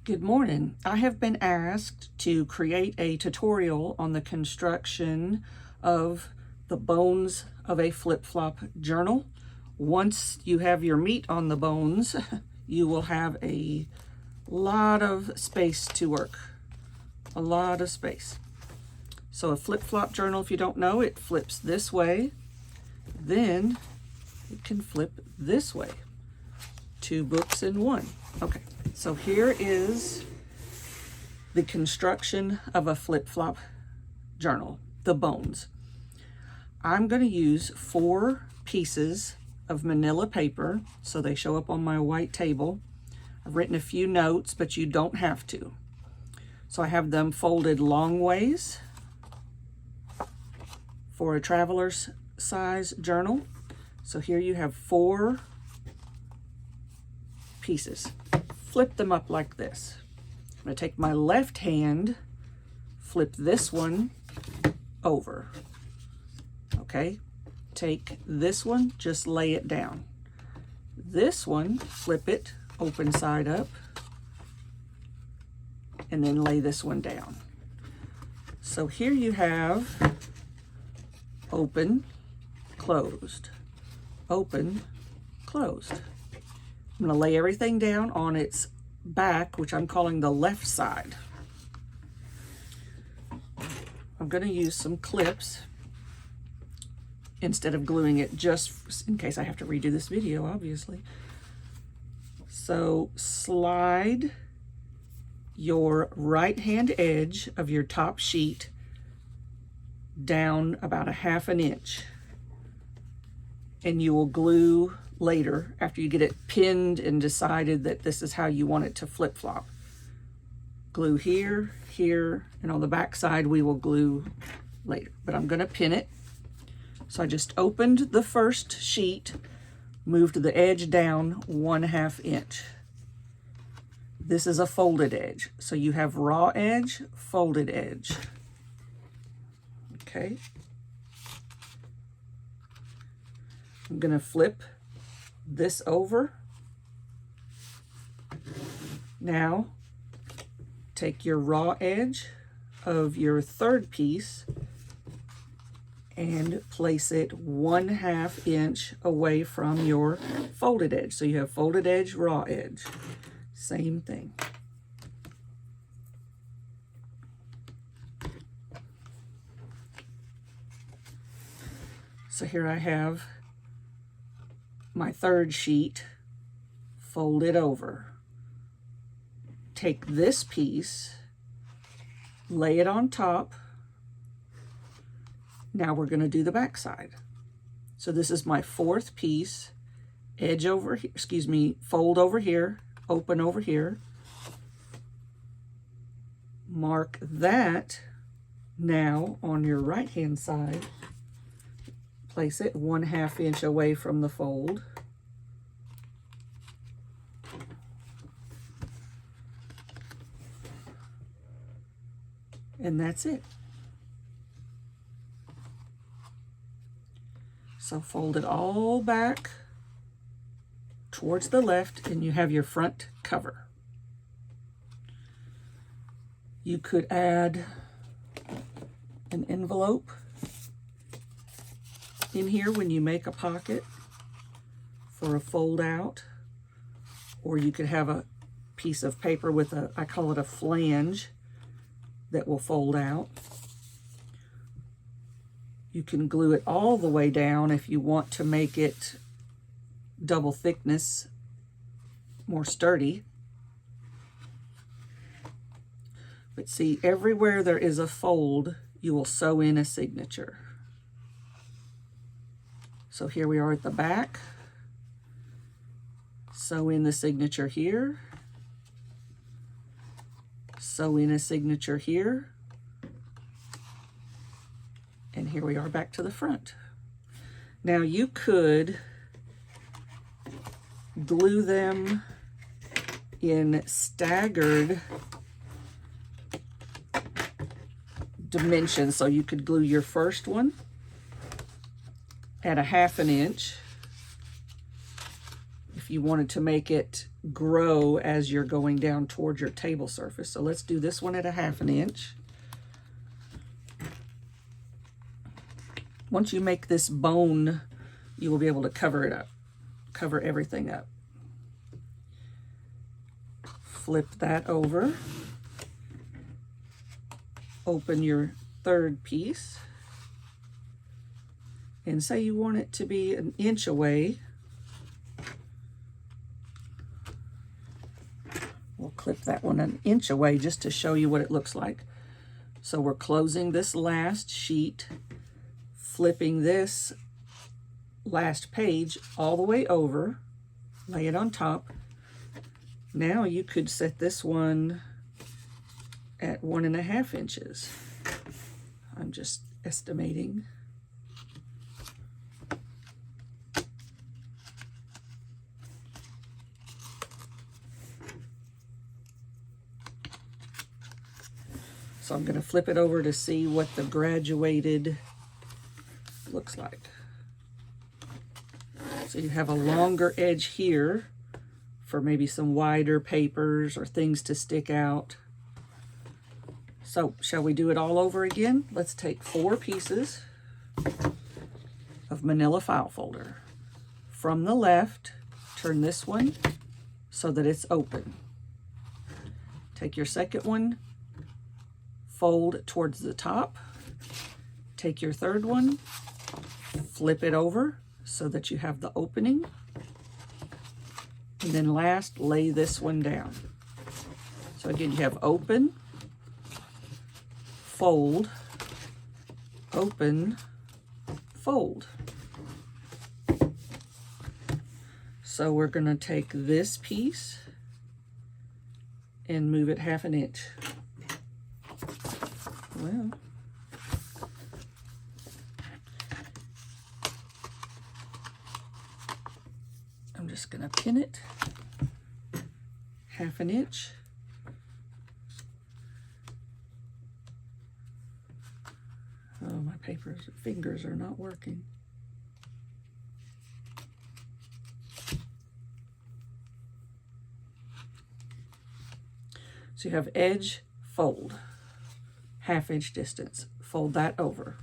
Good morning. I have been asked to create a tutorial on the construction of the bones of a flip-flop journal. Once you have your meat on the bones, you will have a lot of space to work. A lot of space. So a flip-flop journal, if you don't know, it flips this way. Then it can flip this way. 2 books in one. Okay, so here is the construction of a flip-flop journal, the bones. I'm going to use 4 pieces of manila paper, so they show up on my white table. I've written a few notes, but you don't have to. So I have them folded long ways for a traveler's size journal. So here you have 4 pieces. Flip them up like this. I'm going to take my left hand, flip this one over. Okay, take this one, just lay it down. This one, flip it open side up, and then lay this one down. So here you have open, closed, open, closed. I'm going to lay everything down on its back, which I'm calling the left side. I'm going to use some clips instead of gluing it, just in case I have to redo this video, obviously. So slide your right hand edge of your top sheet down about a ½ inch, and you will glue later after you get it pinned and decided that this is how you want it to flip-flop. Glue here, here, and on the back side we will glue later, but I'm going to pin it. So I just opened the first sheet, moved the edge down 1/2 inch. This is a folded edge, so you have raw edge, folded edge. Okay, I'm going to flip this over. Now take your raw edge of your third piece and place it 1/2 inch away from your folded edge. So you have folded edge, raw edge. Same thing. So here I have my third sheet, fold it over. Take this piece, lay it on top. Now we're going to do the back side. So this is my 4th piece, edge over here, excuse me, fold over here, open over here. Mark that now on your right hand side. Place it 1/2 inch away from the fold. And that's it. So fold it all back towards the left and you have your front cover. You could add an envelope in here when you make a pocket for a fold out, or you could have a piece of paper with a, I call it a flange, that will fold out. You can glue it all the way down if you want to make it double thickness, more sturdy. But see, everywhere there is a fold, you will sew in a signature. So here we are at the back. Sew in the signature here. Sew in a signature here. And here we are back to the front. Now you could glue them in staggered dimensions. So you could glue your first one at a ½ inch if you wanted to make it grow as you're going down towards your table surface. So let's do this one at 1/2 inch. Once you make this bone, you will be able to cover it up, cover everything up. Flip that over. Open your third piece. And say you want it to be 1 inch away. We'll clip that one 1 inch away just to show you what it looks like. So we're closing this last sheet, flipping this last page all the way over, lay it on top. Now you could set this one at 1.5 inches. I'm just estimating. So I'm going to flip it over to see what the graduated looks like. So you have a longer edge here for maybe some wider papers or things to stick out. So shall we do it all over again? Let's take 4 pieces of manila file folder. From the left, turn this one so that it's open. Take your second one, fold towards the top. Take your third one, flip it over so that you have the opening. And then last, lay this one down. So again, you have open, fold, open, fold. So we're going to take this piece and move it 1/2 inch. Well, I'm just going to pin it 1/2 inch. Oh, my fingers are not working. So you have edge, fold, 1/2 inch distance, fold that over.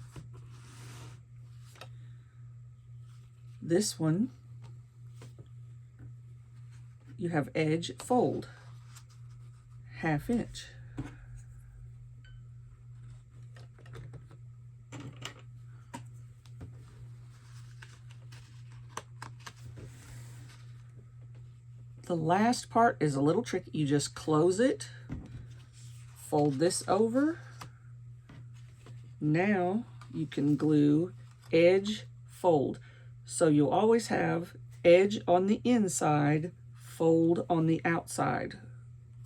This one, you have edge, fold, 1/2 inch. The last part is a little tricky. You just close it, fold this over. Now you can glue edge, fold. So you'll always have edge on the inside, fold on the outside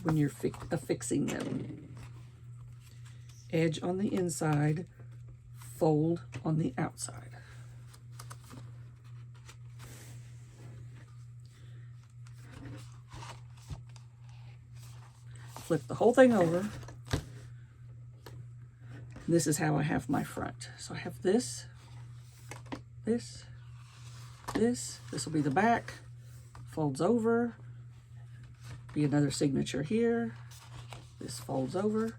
when you're affixing them. Edge on the inside, fold on the outside. Flip the whole thing over. This is how I have my front. So I have this, this, this. This will be the back. Folds over. Be another signature here. This folds over.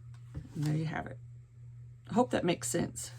And there you have it. I hope that makes sense.